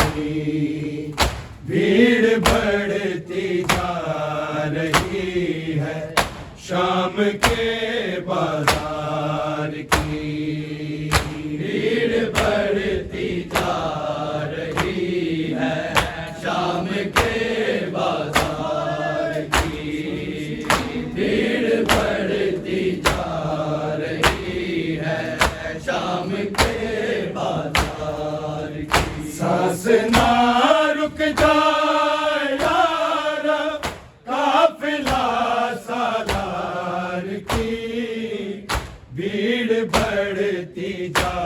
की भीड़ बढ़ती जा रही है शाम के बाजार की भीड़ बढ़ती जा रही है शाम के बाजार की भीड़ बढ़ती जा रही है शाम के बाजार की सांस ना रुक जाए यारा काफिला सालार की भीड़ बढ़ती जा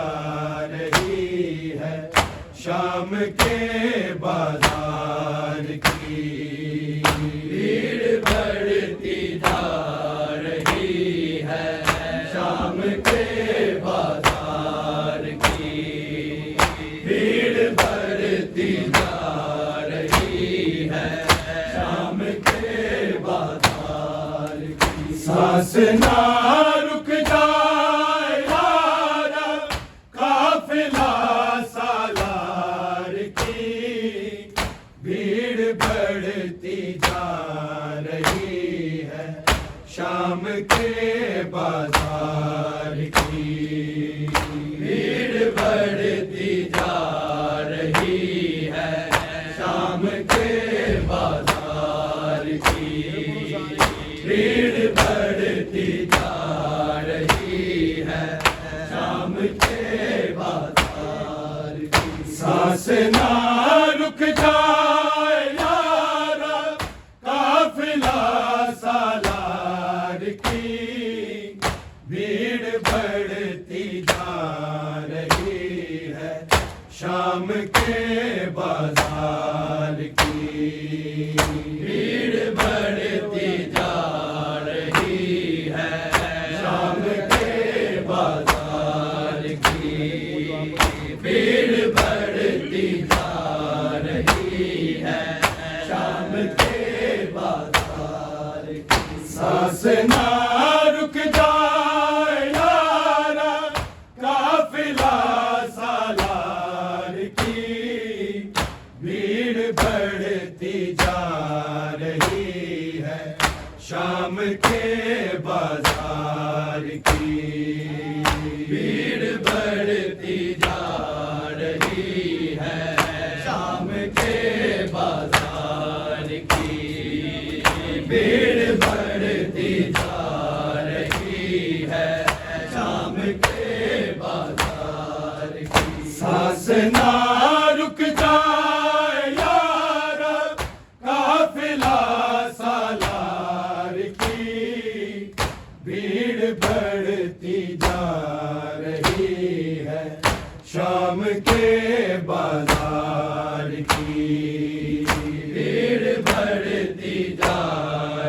रही है शाम के बाजार की भीड़ बढ़ती जा रही है शाम के बाजार की भीड़ बढ़ती जा रही है शाम के बाजार की सांस ना रुक जाए यारा काफिला सालार की भीड़ बढ़ती जा रही है शाम के बाजार की भीड़ बढ़ती जा रही है शाम के बाजार की भीड़ बढ़ती जा रही है शाम के बाजार की सांस ना रुक जाए यारा काफिला सालार की भीड़ बढ़ती जा रही है शाम के बाजार की भीड़ बढ़ती जा रही है शाम के बाजार की भीड़ बढ़ती जा रही है शाम के बाजार की सांस ना रुक जाए यारा काफिला सालार की भीड़ बढ़ती जा रही है शाम के बाजार की भीड़ बढ़ती जा रही है शाम के बाजार की भीड़ बढ़ती जा रही है शाम के बाजार की सांस ना रुक जाए यारा काफिला सालार की भीड़ बढ़ती जा रही है शाम के बाजार की भीड़ बढ़ती जा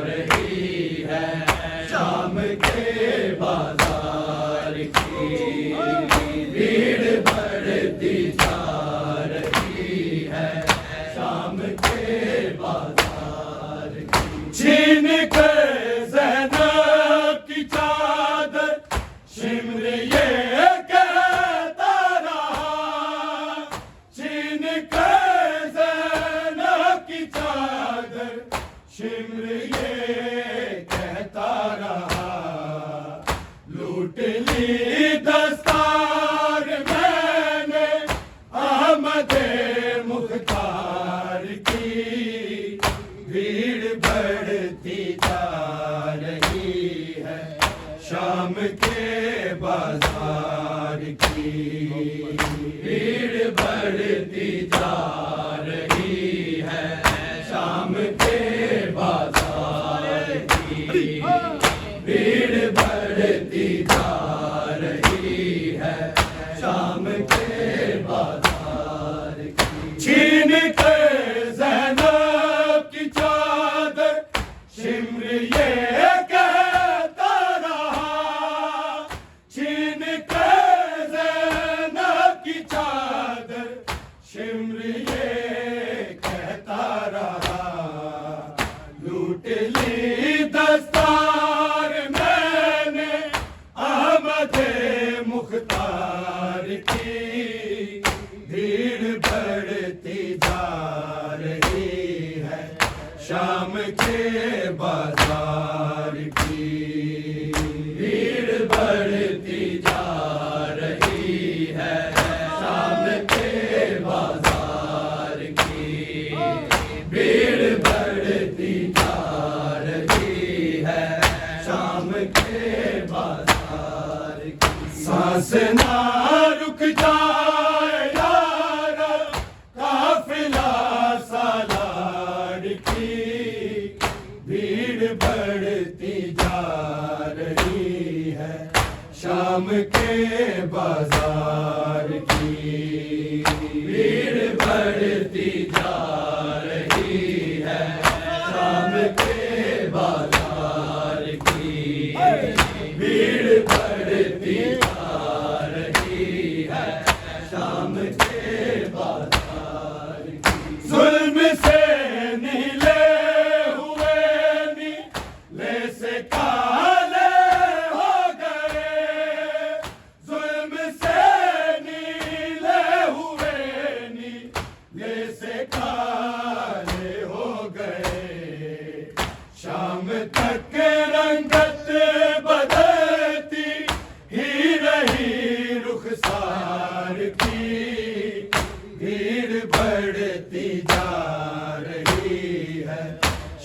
रही है शाम के बाजार की भीड़ बढ़ती जा रही है शाम के बाजार की छीन कर ज़ैनब की चादर शिमर ये कहता रहा छीन कर ज़ैनब की चादर शिमर ये कहता रहा लूट ली दस्तार मैंने अहमद मुख्तार की भीड़ बढ़ती जा रही है शाम के बाजार की भीड़ बढ़ती जा रही है शाम के बाजार की भीड़ बढ़ती जा रही है शाम के बाजार की छीन कर ज़ैनब की चादर शिमर ये कहता रहा छीन कर ज़ैनब की चादर शिमर ये सांस ना रुक जाए यारा, काफिला सालार की, भीड़ बढ़ती जा रही है शाम के बाजार की, भीड़ बढ़ती जा रही है शाम के बाजार की, भीड़ बढ़ती जा रही है शाम के बाजार की। जुल्म से नीले हुए नीले से काले हो गए, जुल्म से नीले हुए नीले से काले हो गए, शाम तक रंगत बदलती ही रही रुखसार की, भीड़ बढ़ती जा रही है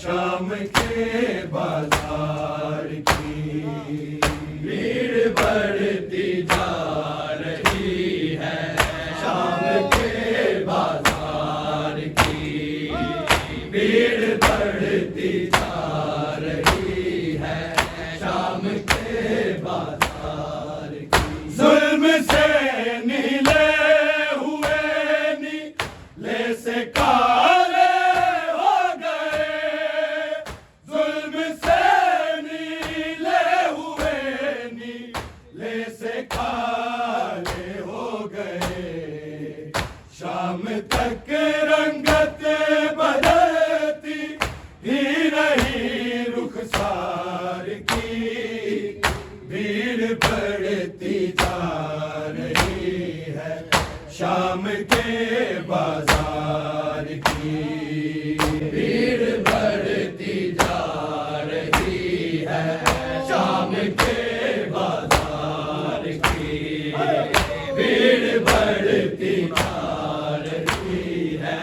शाम के बाजार की, भीड़ बढ़ती जा रही है शाम के बाजार की, भीड़ बढ़ती जा रही है शाम के बाजार की। जुल्म से नीले हुए नीले से काले हो गए, जुल्म से नीले हुए नीले से काले हो गए, शाम तक रंगत बदलती ही रही रुखसार की, भीड़ बढ़ती जा रही है शाम के बाजार की, भीड़ बढ़ती जा रही है शाम के बाजार की, भीड़ बढ़ती जा रही है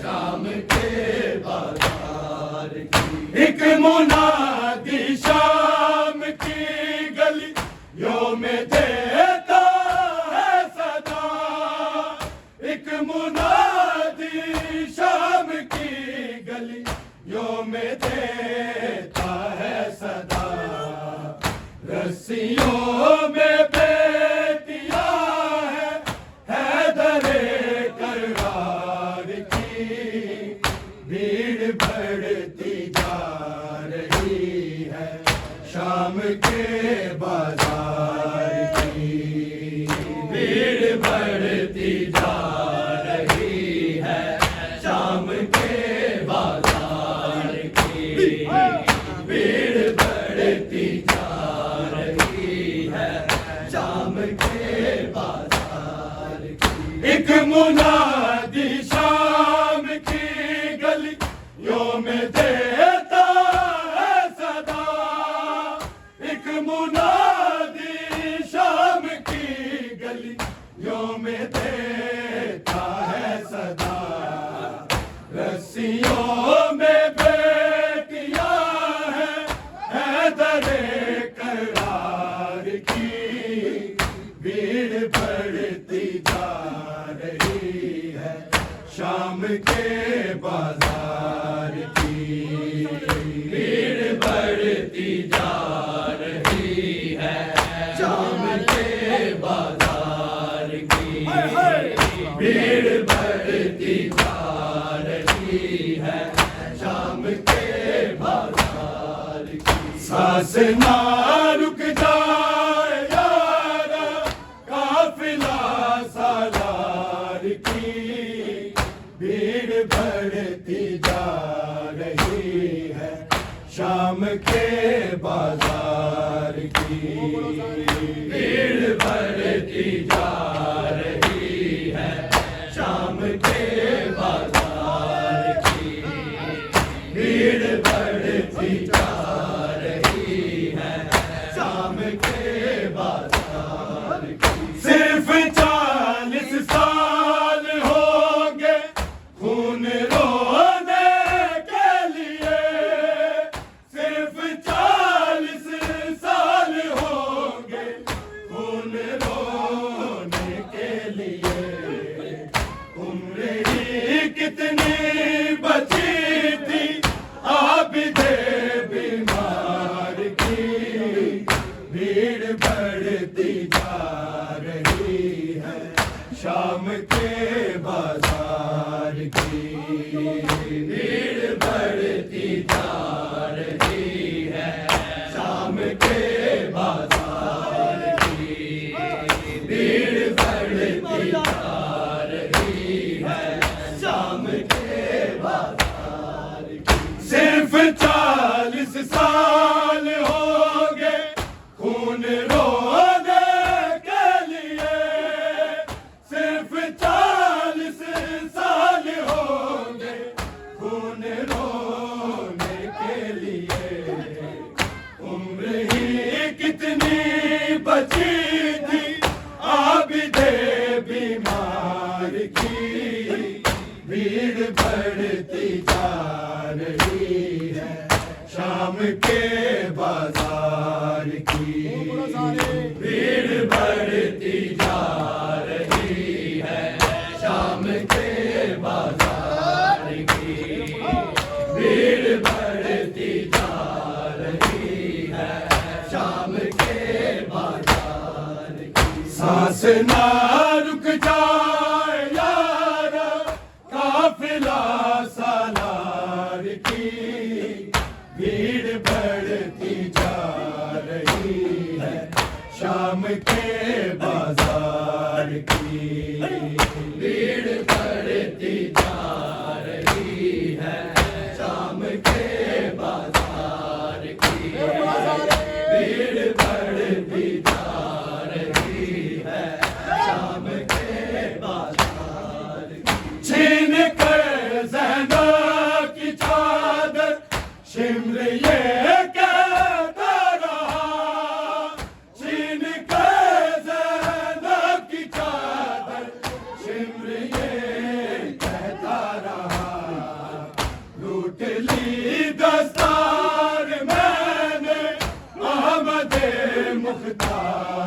शाम के बाजार की। एक मुनादी शाम की गलियों में देता है सदा, एक मुनादी शाम की गलियों में देता है सदा, रस्सियों में बेटियां है हैदरे करार की, भीड़ बढ़ती जा रही है शाम के बाजार की, भीड़ बढ़ती जा रही है शाम के बाजार की, भीड़ बढ़ती जा रही है शाम के बाजार की। एक मुनादी शाम की गलियों में देता है सदा, एक मुनादी शाम की गलियों में देता है सदा, रस्सियों में बेटियां हैं हैदरे करार की, भीड़ बढ़ती जा रही है शाम के बाजार की, भीड़ बढ़ती जा रही है शाम के बाजार की, भीड़ बढ़ती जा रही है शाम के बाजार की। सांस ना रुक जाए यारा, काफिला सालार की, भीड़ बढ़ती जा रही है शाम के बाजार की, भीड़ बढ़ती जा रही है शाम के बाजार की, भीड़ बढ़ती जा रही है शाम के बाजार की। सिर्फ 40 साल होंगे खून रोने के लिए, सिर्फ 40 साल होंगे खून रोने भीड़ बढ़ती जा रही है शाम के बाजार की। भीड़ बढ़ती जा रही है शाम के बाजार की। भीड़ बढ़ती जा रही है शाम के बाजार की। सिर्फ 40 साल हो गए खून रोने के लिए। सिर्फ 40 साल हो गए खून रोने के लिए। उम्र ही कितनी बची थी आबिदे बीमार की। भीड़ बढ़ती जा रही है शाम के बाजार की। भीड़ बढ़ती जा रही है शाम के बाजार की। भीड़ बढ़ती जा रही है शाम के बाजार की। सांस ना रुक जाए यारा काफिला सालार की। भीड़ बढ़ती जा रही है शाम के बाजार की। भीड़ बढ़ती जा रही है शाम के बाजार की। भीड़ बढ़ती जा रही है शाम के बाजार की। छीन कर ज़हना की चादर शिमर ये कहता रहा। छीन कर ज़हना की चादर शिमर ये कहता रहा। लूट ली दस्तार मैंने अहमद मुख्तार